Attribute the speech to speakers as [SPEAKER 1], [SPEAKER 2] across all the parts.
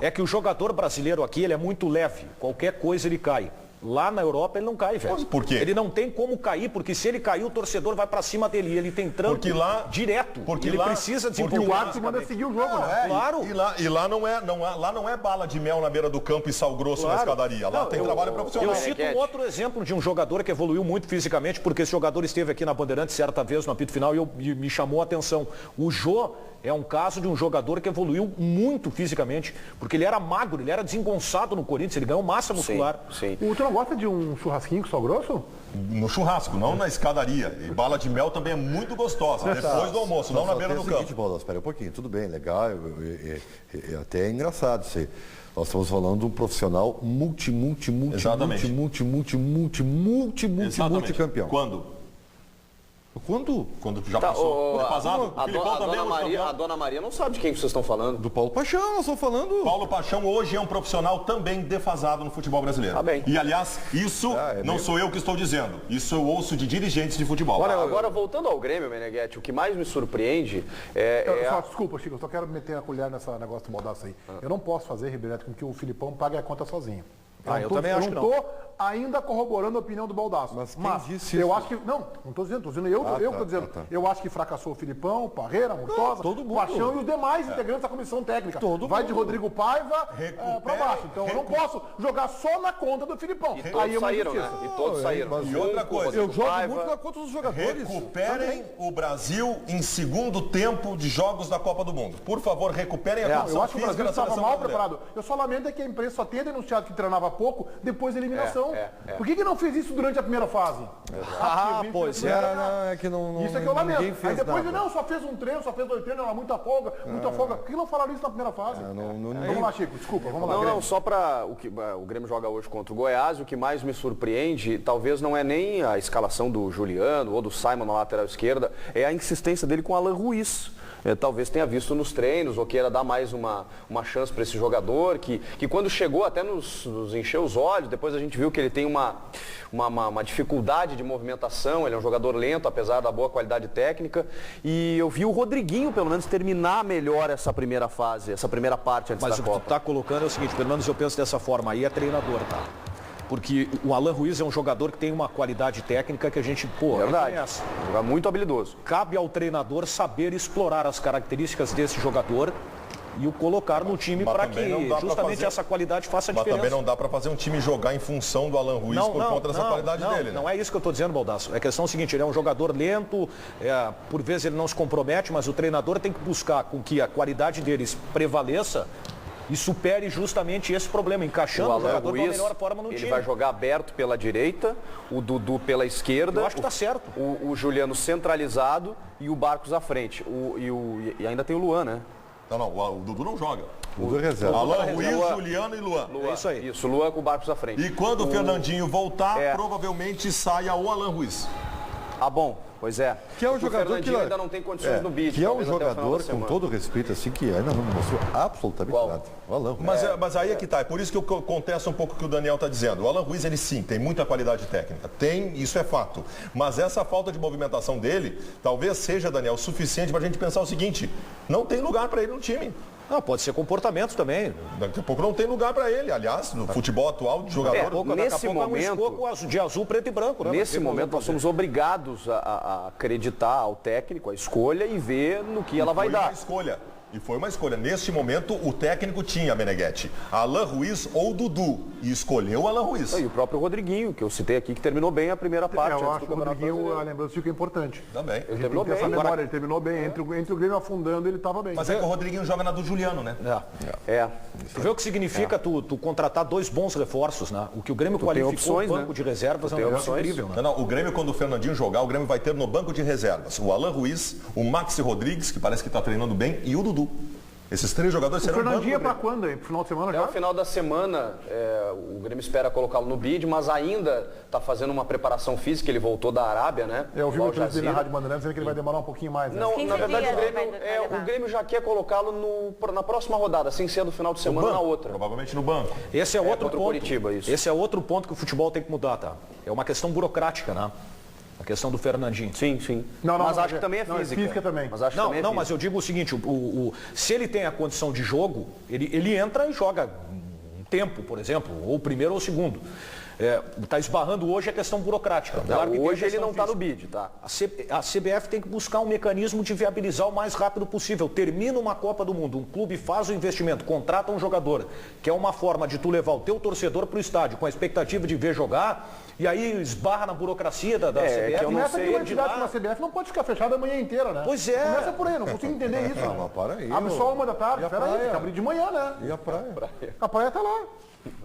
[SPEAKER 1] É que o jogador brasileiro aqui, ele é muito leve. Qualquer coisa ele cai. Lá na Europa ele não cai, velho.
[SPEAKER 2] Mas por quê?
[SPEAKER 1] Ele não tem como cair, porque se ele cair, o torcedor vai pra cima dele. Ele tem trampo direto.
[SPEAKER 2] Porque
[SPEAKER 1] ele
[SPEAKER 2] lá,
[SPEAKER 1] precisa desenvolver.
[SPEAKER 3] Porque o árbitro manda seguir o jogo, né?
[SPEAKER 1] Claro.
[SPEAKER 2] E lá não é bala de mel na beira do campo e sal grosso na escadaria. Lá tem trabalho profissional.
[SPEAKER 1] Eu cito um outro exemplo de um jogador que evoluiu muito fisicamente, porque esse jogador esteve aqui na Bandeirantes certa vez no apito final e me chamou a atenção. O Jô é um caso de um jogador que evoluiu muito fisicamente, porque ele era magro, ele era desengonçado no Corinthians, ele ganhou massa muscular.
[SPEAKER 3] Sim. Tu não gosta de um churrasquinho com sal grosso?
[SPEAKER 2] No churrasco, não na escadaria. E bala de mel também é muito gostosa, depois do almoço, não na beira do campo.
[SPEAKER 4] Paulo, espera um pouquinho, tudo bem, legal, até é engraçado isso aí. Nós estamos falando de um profissional multicampeão.
[SPEAKER 2] Quando já passou.
[SPEAKER 5] A dona Maria não sabe de quem vocês estão falando.
[SPEAKER 4] Do Paulo Paixão, nós estamos falando.
[SPEAKER 2] Paulo Paixão hoje é um profissional também defasado no futebol brasileiro.
[SPEAKER 5] Tá bem.
[SPEAKER 2] E, aliás, isso não sou eu que estou dizendo. Isso eu ouço de dirigentes de futebol.
[SPEAKER 5] Agora, voltando ao Grêmio, Meneghetti, o que mais me surpreende
[SPEAKER 3] Desculpa, Chico, eu só quero meter a colher nesse negócio do Baldasso aí. Eu não posso fazer, Ribeirete, com que o Filipão pague a conta sozinho.
[SPEAKER 1] Eu também acho que não.
[SPEAKER 3] Eu não estou ainda corroborando a opinião do Baldasso.
[SPEAKER 4] Mas quem disse isso?
[SPEAKER 3] Eu acho que... Não estou dizendo, eu que estou dizendo. Eu acho que fracassou o Filipão, o Parreira, a Murtosa, o Paixão e os demais integrantes da comissão técnica. Vai de Rodrigo Paiva para baixo. Então eu não posso jogar só na conta do Filipão.
[SPEAKER 5] E todos saíram, né? E todos saíram.
[SPEAKER 2] E outra coisa,
[SPEAKER 4] eu jogo muito na conta dos jogadores.
[SPEAKER 2] Recuperem o Brasil em segundo tempo de jogos da Copa do Mundo. Por favor, recuperem a condição
[SPEAKER 3] eu acho que o
[SPEAKER 2] física
[SPEAKER 3] Brasil
[SPEAKER 2] da
[SPEAKER 3] estava
[SPEAKER 2] seleção
[SPEAKER 3] mal
[SPEAKER 2] brasileira.
[SPEAKER 3] preparado. Eu só lamento é que a imprensa só tenha denunciado que treinava pouco depois da eliminação. Por que não fez isso durante a primeira fase?
[SPEAKER 1] Pois é.
[SPEAKER 3] Isso é que eu lamento. Aí depois
[SPEAKER 4] nada.
[SPEAKER 3] só fez um treino, só fez 2 treinos, era muita folga. Por que não falaram isso na primeira fase? Vamos lá, Chico, desculpa, vamos lá.
[SPEAKER 5] Não, só para o Grêmio joga hoje contra o Goiás, o que mais me surpreende, talvez não é nem a escalação do Juliano ou do Simon na lateral esquerda, é a insistência dele com o Alan Ruiz. Talvez tenha visto nos treinos ou queira dar mais uma chance para esse jogador, que quando chegou até nos encheu os olhos. Depois a gente viu que ele tem uma dificuldade de movimentação, ele é um jogador lento, apesar da boa qualidade técnica. E eu vi o Rodriguinho, pelo menos, terminar melhor essa primeira fase, essa primeira parte antes da Copa.
[SPEAKER 1] Mas o que tu tá colocando é o seguinte, pelo menos eu penso dessa forma, aí é treinador, tá? Porque o Alan Ruiz é um jogador que tem uma qualidade técnica que a gente,
[SPEAKER 5] reconhece. Jogador muito habilidoso.
[SPEAKER 1] Cabe ao treinador saber explorar as características desse jogador e o colocar no time para que justamente essa qualidade faça a diferença.
[SPEAKER 2] Mas também não dá para fazer um time jogar em função do Alan Ruiz por conta dessa qualidade dele.
[SPEAKER 1] Não é isso que eu estou dizendo, Baldasso. É a questão seguinte, ele é um jogador lento, por vezes ele não se compromete, mas o treinador tem que buscar com que a qualidade deles prevaleça e supere justamente esse problema, encaixando o jogador da melhor forma no time.
[SPEAKER 5] Ele vai jogar aberto pela direita, o Dudu pela esquerda.
[SPEAKER 1] Eu acho que está certo.
[SPEAKER 5] O Juliano centralizado e o Barcos à frente. E ainda tem o Luan, né?
[SPEAKER 2] Não, o Dudu não joga.
[SPEAKER 4] O Dudu reserva.
[SPEAKER 2] Alan Ruiz, Juliano e Luan.
[SPEAKER 1] É isso aí.
[SPEAKER 5] Isso, Luan com o Barcos à frente.
[SPEAKER 2] E quando o Fernandinho voltar, provavelmente saia o Alan Ruiz.
[SPEAKER 5] Bom. Pois é.
[SPEAKER 4] Que é um jogador que
[SPEAKER 5] ainda não tem condições no bid.
[SPEAKER 4] Que é um jogador, com todo respeito, assim, que ainda não mostrou absolutamente nada. O Alan Ruiz.
[SPEAKER 2] Mas aí é que tá. É por isso que eu contesto um pouco o que o Daniel está dizendo. O Alan Ruiz, ele sim, tem muita qualidade técnica. Tem, isso é fato. Mas essa falta de movimentação dele, talvez seja, Daniel, suficiente para a gente pensar o seguinte: não tem lugar para ele no time.
[SPEAKER 1] Não, pode ser comportamento também.
[SPEAKER 2] Daqui a pouco não tem lugar para ele. Aliás, no futebol atual, de jogador...
[SPEAKER 5] Nesse momento,
[SPEAKER 1] é um escoco de azul, preto e branco, né?
[SPEAKER 5] Nesse momento, nós somos obrigados a acreditar ao técnico, a escolha, e ver no que ela vai dar.
[SPEAKER 2] E foi uma escolha. Neste momento, o técnico tinha, Meneghetti, Alan Ruiz ou Dudu. E escolheu o Alan Ruiz.
[SPEAKER 5] E o próprio Rodriguinho, que eu citei aqui, que terminou bem a primeira parte.
[SPEAKER 3] Eu acho que o Rodriguinho, a lembrança fica importante.
[SPEAKER 2] Também.
[SPEAKER 5] Ele terminou bem.
[SPEAKER 3] Ele terminou bem. Entre o Grêmio afundando, ele estava bem.
[SPEAKER 2] Mas é que o Rodriguinho joga na do Juliano, né?
[SPEAKER 1] Tu vê o que significa tu contratar 2 bons reforços, né? O que o Grêmio qualificou, o banco de reservas, é um negócio incrível, né?
[SPEAKER 2] Não, o Grêmio, quando o Fernandinho jogar, o Grêmio vai ter no banco de reservas o Alan Ruiz, o Maxi Rodrigues, que parece que está treinando bem, e o Dudu. Esses 3 jogadores serão...
[SPEAKER 3] O Fernandinho é para quando, hein? Pro final de semana já?
[SPEAKER 5] No final da semana, o Grêmio espera colocá-lo no bid, mas ainda está fazendo uma preparação física, ele voltou da Arábia, né?
[SPEAKER 3] Eu vi o dele na Rádio Bandeirantes dizendo que ele vai demorar um pouquinho mais, né?
[SPEAKER 5] Não, na verdade o Grêmio já quer colocá-lo na próxima rodada, sem ser do final de semana, na outra.
[SPEAKER 2] Provavelmente no banco.
[SPEAKER 1] Esse é outro
[SPEAKER 5] ponto.
[SPEAKER 1] ponto.
[SPEAKER 5] Curitiba, isso.
[SPEAKER 1] Esse é outro ponto que o futebol tem que mudar, tá? É uma questão burocrática, né? A questão do Fernandinho.
[SPEAKER 5] Sim.
[SPEAKER 3] Mas
[SPEAKER 5] acho que também é física.
[SPEAKER 3] Física também.
[SPEAKER 1] Mas eu digo o seguinte, se ele tem a condição de jogo, ele entra e joga um tempo, por exemplo, ou o primeiro ou o segundo. Está esbarrando hoje a questão burocrática.
[SPEAKER 5] Hoje ele não está no bid, tá?
[SPEAKER 1] A CBF tem que buscar um mecanismo de viabilizar o mais rápido possível. Termina uma Copa do Mundo, um clube faz o investimento, contrata um jogador, que é uma forma de tu levar o teu torcedor para o estádio com a expectativa de ver jogar, e aí esbarra na burocracia da CBF.
[SPEAKER 3] Que eu não sei. A atividade na CBF não pode ficar fechada a manhã inteira, né?
[SPEAKER 1] Pois é.
[SPEAKER 3] Começa por aí, não consigo entender isso.
[SPEAKER 4] Mas para aí.
[SPEAKER 3] Abre só 1 da tarde, espera aí, tem que abrir de manhã, né?
[SPEAKER 4] E a praia?
[SPEAKER 3] A praia tá lá.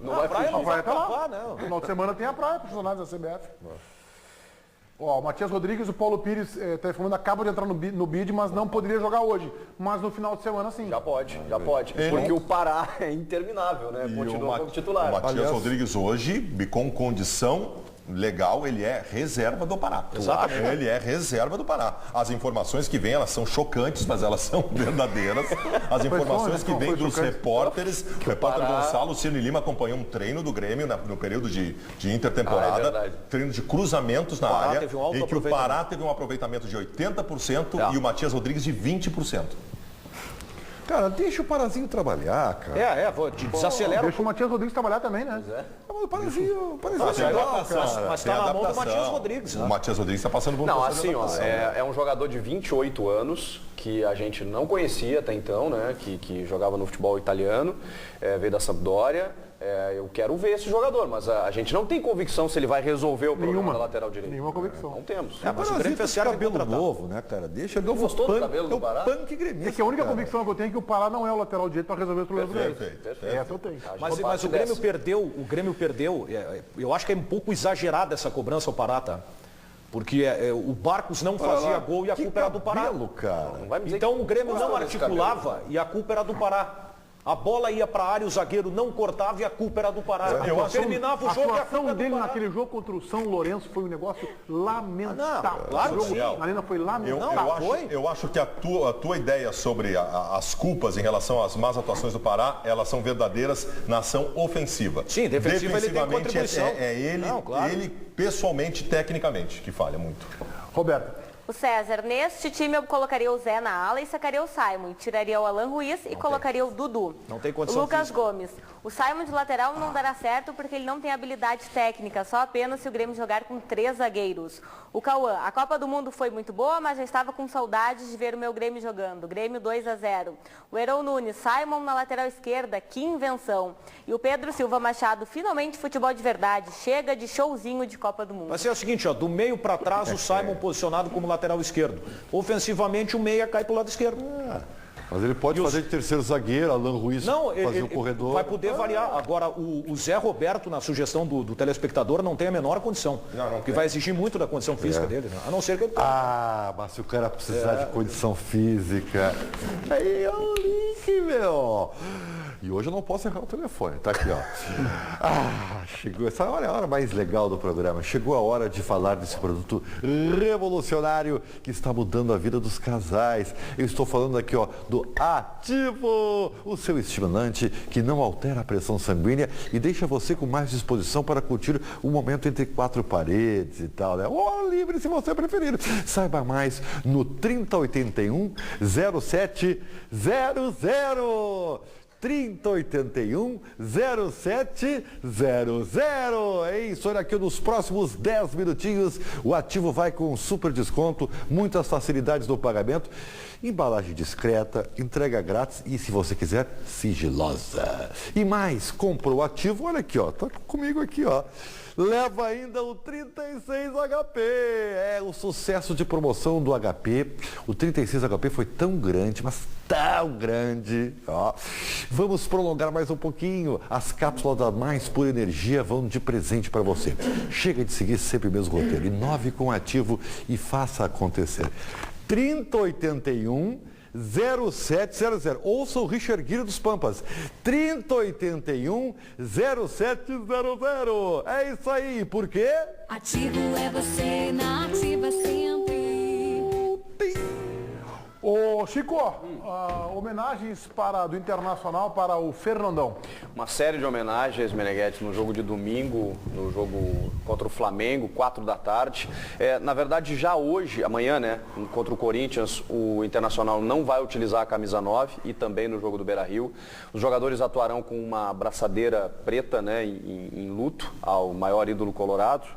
[SPEAKER 1] A praia não vai acabar,
[SPEAKER 3] não. No final de semana tem a praia para os funcionários da CBF. O Matias Rodrigues e o Paulo Pires informando, acabam de entrar no bid, mas não poderia jogar hoje. Mas no final de semana, sim.
[SPEAKER 5] Já pode. Porque o Pará é interminável, né? Continua como titular.
[SPEAKER 2] O Matias Rodrigues hoje, com condição legal, ele é reserva do Pará.
[SPEAKER 1] Exatamente.
[SPEAKER 2] Ele é reserva do Pará. As informações que vêm, elas são chocantes, mas elas são verdadeiras. As informações que vêm dos repórteres, o repórter Gonçalo Ciro Lima acompanhou um treino do Grêmio no período de intertemporada, treino de cruzamentos na área, em que o Pará teve um aproveitamento de 80% e o Matias Rodrigues de 20%.
[SPEAKER 4] Cara, deixa o Parazinho trabalhar, cara.
[SPEAKER 1] Desacelera.
[SPEAKER 3] Deixa o Matias Rodrigues trabalhar também, né?
[SPEAKER 4] O Parazinho
[SPEAKER 1] Mas está na mão do Matias Rodrigues.
[SPEAKER 2] O Matias Rodrigues está passando por um
[SPEAKER 5] processo
[SPEAKER 2] de adaptação.
[SPEAKER 5] É um jogador de 28 anos, que a gente não conhecia até então, né? Que jogava no futebol italiano, veio da Sampdoria. Eu quero ver esse jogador, mas a gente não tem convicção se ele vai resolver o problema da lateral direita.
[SPEAKER 3] Nenhuma convicção.
[SPEAKER 5] Não temos.
[SPEAKER 4] Mas o Grêmio fez cabelo novo, né, cara? Deixa ele novo.
[SPEAKER 5] Gostou do cabelo do Pará?
[SPEAKER 4] Punk gremista.
[SPEAKER 3] É que a única convicção que eu tenho é que o Pará não é o lateral direito para resolver os problemas do Grêmio.
[SPEAKER 2] Perfeito.
[SPEAKER 3] Essa eu tenho.
[SPEAKER 1] Mas o Grêmio perdeu, eu acho que é um pouco exagerada essa cobrança ao Pará, tá? Porque o Barcos não fazia gol e a culpa era do Pará.
[SPEAKER 4] Cara.
[SPEAKER 1] Então o Grêmio não articulava e a culpa era do Pará. A bola ia para a área, o zagueiro não cortava e a culpa era do Pará. Terminava o jogo e a culpa
[SPEAKER 3] dele naquele jogo contra o São Lourenço foi um negócio lamentável.
[SPEAKER 1] Claro que sim.
[SPEAKER 3] A Arena foi lamentável.
[SPEAKER 2] Eu acho que a tua ideia sobre as culpas em relação às más atuações do Pará, elas são verdadeiras na ação ofensiva.
[SPEAKER 1] Sim, defensivamente ele tem contribuição.
[SPEAKER 2] Ele pessoalmente, tecnicamente, que falha muito.
[SPEAKER 3] Roberto.
[SPEAKER 6] O César, neste time eu colocaria o Zé na ala e sacaria o Simon. Tiraria o Alan Ruiz e colocaria o Dudu.
[SPEAKER 1] Não tem condição
[SPEAKER 6] Lucas
[SPEAKER 1] física.
[SPEAKER 6] Gomes. O Simon de lateral não dará certo porque ele não tem habilidade técnica, só apenas se o Grêmio jogar com 3 zagueiros. O Cauã, a Copa do Mundo foi muito boa, mas já estava com saudades de ver o meu Grêmio jogando. Grêmio 2-0. O Heron Nunes, Simon na lateral esquerda, que invenção. E o Pedro Silva Machado, finalmente futebol de verdade. Chega de showzinho de Copa do Mundo.
[SPEAKER 1] Mas é o seguinte, do meio para trás o Simon posicionado como lateral esquerdo. Ofensivamente o meia cai para o lado esquerdo.
[SPEAKER 4] Mas ele pode fazer de terceiro zagueiro, Alan Ruiz fazer o corredor.
[SPEAKER 1] Vai poder variar. Agora, o Zé Roberto, na sugestão do telespectador, não tem a menor condição. Porque vai exigir muito da condição física dele. Né? A não ser que ele...
[SPEAKER 4] Mas se o cara precisar de condição física... Aí é o link, meu. E hoje eu não posso errar o telefone. Tá aqui, ó. Chegou essa hora, é a hora mais legal do programa. Chegou a hora de falar desse produto revolucionário que está mudando a vida dos casais. Eu estou falando aqui, ó, do Ativo, o seu estimulante que não altera a pressão sanguínea e deixa você com mais disposição para curtir o momento entre 4 paredes e tal, né? Ou livre, se você preferir. Saiba mais no 3081 0700. 3081 0700. É isso, olha aqui, nos próximos 10 minutinhos o Ativo vai com um super desconto, muitas facilidades no pagamento, embalagem discreta, entrega grátis e, se você quiser, sigilosa. E mais, comprou o Ativo, olha aqui, ó, tá comigo aqui, ó. Leva ainda o 36HP. É o sucesso de promoção do HP. O 36HP foi tão grande, mas tão grande. Ó. Vamos prolongar mais um pouquinho. As cápsulas da Mais Pura Energia vão de presente para você. Chega de seguir sempre o mesmo roteiro. Inove com o Ativo e faça acontecer. 3081 0700. Ouça o Richard Guilherme dos Pampas. 3081 0700. É isso aí. Por quê?
[SPEAKER 7] Ativo é você, na ativa sempre.
[SPEAKER 3] Ô Chico, homenagens do Internacional para o Fernandão.
[SPEAKER 5] Uma série de homenagens, Meneghetti, no jogo de domingo, no jogo contra o Flamengo, 4 da tarde. Na verdade, já hoje, amanhã, né, contra o Corinthians, o Internacional não vai utilizar a camisa 9 e também no jogo do Beira-Rio. Os jogadores atuarão com uma abraçadeira preta, né, em luto ao maior ídolo colorado.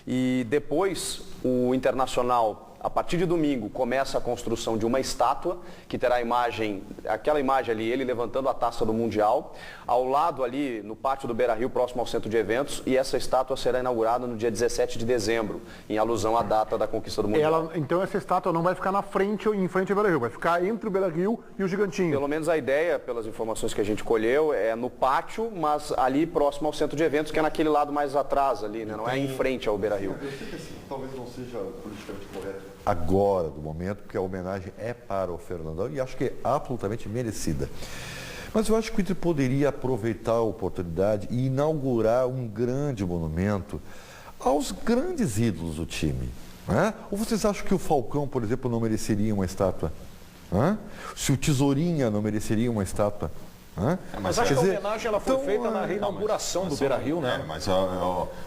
[SPEAKER 5] E depois, o Internacional, a partir de domingo, começa a construção de uma estátua que terá aquela imagem ali, ele levantando a taça do Mundial, ao lado ali no pátio do Beira-Rio, próximo ao centro de eventos, e essa estátua será inaugurada no dia 17 de dezembro, em alusão à data da conquista do Mundial.
[SPEAKER 3] Então essa estátua não vai ficar em frente ao Beira-Rio, vai ficar entre o Beira-Rio e o Gigantinho.
[SPEAKER 5] Pelo menos a ideia, pelas informações que a gente colheu, é no pátio, mas ali próximo ao centro de eventos, que é naquele lado mais atrás ali, né? Não é em frente ao Beira-Rio.
[SPEAKER 4] Eu sei que assim, talvez não seja politicamente correto agora, do momento, porque a homenagem é para o Fernandão e acho que é absolutamente merecida. Mas eu acho que o Inter poderia aproveitar a oportunidade e inaugurar um grande monumento aos grandes ídolos do time. Né? Ou vocês acham que o Falcão, por exemplo, não mereceria uma estátua? Se o Tesourinha não mereceria uma estátua?
[SPEAKER 1] Mas acho que a homenagem ela foi feita na reinauguração do Beira-Rio, né?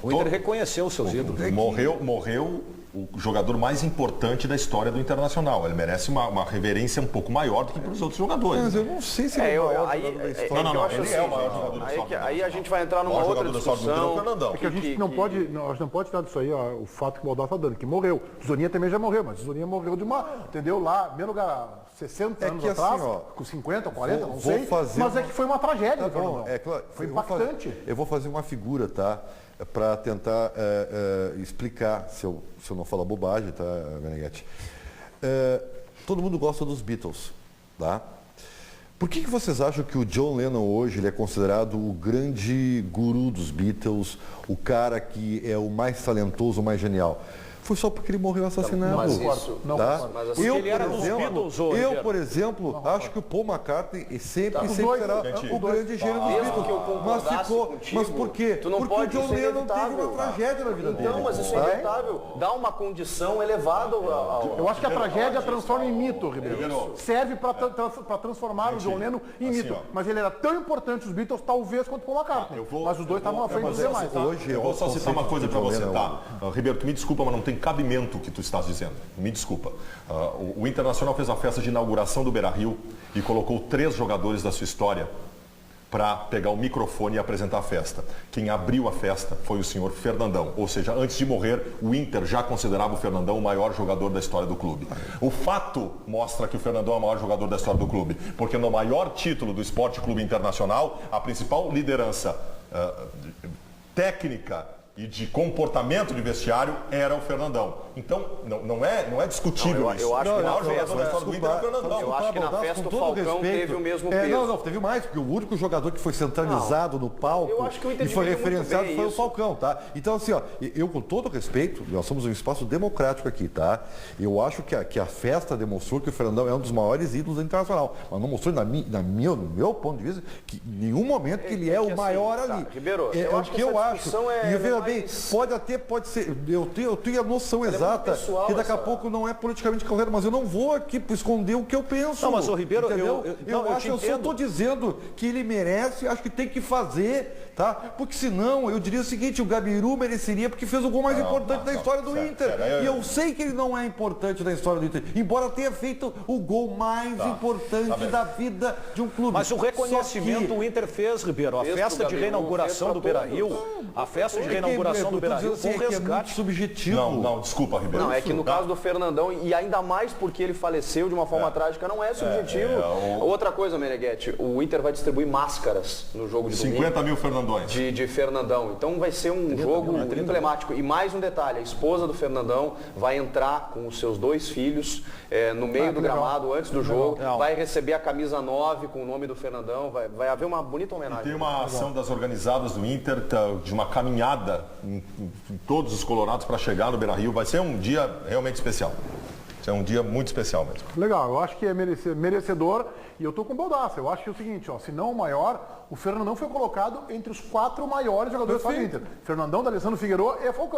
[SPEAKER 1] O Inter reconheceu os seus ídolos.
[SPEAKER 2] Morreu o jogador mais importante da história do Internacional. Ele merece uma reverência um pouco maior do que para os outros jogadores.
[SPEAKER 4] Mas eu não sei se ele é o maior jogador da história.
[SPEAKER 2] Não, ele é o maior jogador da história.
[SPEAKER 5] Aí a gente vai entrar numa outra discussão.
[SPEAKER 3] Porque a gente não pode tirar disso aí, o fato que o Baldassi está dando, que morreu. O Zorinha também já morreu, mas o Zorinha morreu de entendeu? Lá, mesmo lugar, 60 anos atrás, com 50, 40, não sei. Mas é que foi uma tragédia,
[SPEAKER 4] claro, foi impactante. Eu vou fazer uma figura, tá? Para tentar explicar, se eu não falar bobagem, tá, Meneghetti? Todo mundo gosta dos Beatles, tá? Por que vocês acham que o John Lennon hoje ele é considerado o grande guru dos Beatles, o cara que é o mais talentoso, o mais genial? Foi só porque ele morreu assassinado. Eu, por exemplo, acho que o Paul McCartney sempre será o grande gênio dos Beatles. Mas por quê? Porque o John Lennon teve uma tragédia na vida dele.
[SPEAKER 5] Não, mas isso é inevitável. Dá uma condição elevada ao...
[SPEAKER 3] Eu acho que a tragédia transforma em mito, Ribeiro. Serve para transformar o John Lennon em mito. Mas ele era tão importante, os Beatles, talvez, quanto o Paul McCartney. Mas os dois estavam à frente dos demais.
[SPEAKER 2] Eu vou só citar uma coisa para você, tá? Ribeiro, tu me desculpa, mas não tem cabimento o que tu estás dizendo. Me desculpa. O Internacional fez a festa de inauguração do Beira-Rio e colocou 3 jogadores da sua história para pegar o microfone e apresentar a festa. Quem abriu a festa foi o senhor Fernandão. Ou seja, antes de morrer, o Inter já considerava o Fernandão o maior jogador da história do clube. O fato mostra que o Fernandão é o maior jogador da história do clube, porque no maior título do Esporte Clube Internacional, a principal liderança técnica e de comportamento de vestiário era o Fernandão. Então, não é discutível isso.
[SPEAKER 5] Eu acho que na festa
[SPEAKER 2] do Inter é o Fernandão.
[SPEAKER 5] Eu acho que na festa o Falcão teve o mesmo peso.
[SPEAKER 4] Não, teve mais, porque o único jogador que foi centralizado no palco e foi referenciado foi o Falcão, tá? Então, assim, ó, eu com todo respeito, nós somos um espaço democrático aqui, tá? Eu acho que a festa demonstrou que o Fernandão é um dos maiores ídolos do Internacional, mas não mostrou, no meu ponto de vista, que em nenhum momento que ele é o maior ali.
[SPEAKER 5] Ribeiro,
[SPEAKER 4] é o que eu acho. Pode ser, eu tenho a noção exata que daqui a pouco não é politicamente correto, mas eu não vou aqui esconder o que eu penso.
[SPEAKER 1] Não, mas o Ribeiro,
[SPEAKER 4] eu só estou dizendo que ele merece, acho que tem que fazer, tá? Porque senão, eu diria o seguinte, o Gabiru mereceria porque fez o gol mais importante da história do Inter. E eu sei que ele não é importante da história do Inter, embora tenha feito o gol mais importante da vida de um clube.
[SPEAKER 1] Mas o reconhecimento o Inter fez, Ribeiro, a festa de reinauguração do Beira-Rio, a festa de reinauguração do Beira-Rio foi um resgate.
[SPEAKER 4] É muito subjetivo.
[SPEAKER 2] Não, desculpa, Ribeiro.
[SPEAKER 5] Não, é que no caso do Fernandão, e ainda mais porque ele faleceu de uma forma trágica, não é subjetivo. Outra coisa, Meneghetti, o Inter vai distribuir máscaras no jogo de domingo.
[SPEAKER 2] 50 mil Fernandões.
[SPEAKER 5] De Fernandão. Então vai ser um jogo emblemático. E mais um detalhe, a esposa do Fernandão vai entrar com os seus 2 filhos no meio do gramado, antes do jogo, vai receber a camisa 9 com o nome do Fernandão, vai haver uma bonita homenagem.
[SPEAKER 2] Tem uma ação das organizadas do Inter, de uma caminhada em todos os colorados para chegar no Beira-Rio. Vai ser um dia realmente especial. É um dia muito especial mesmo.
[SPEAKER 3] Legal, eu acho que é merecedor e eu tô com o Baldassi. Eu acho que é o seguinte, se não o maior, o Fernandão foi colocado entre os 4 maiores jogadores do Inter. Fernandão, D'Alessandro, Figueiredo e Falcão.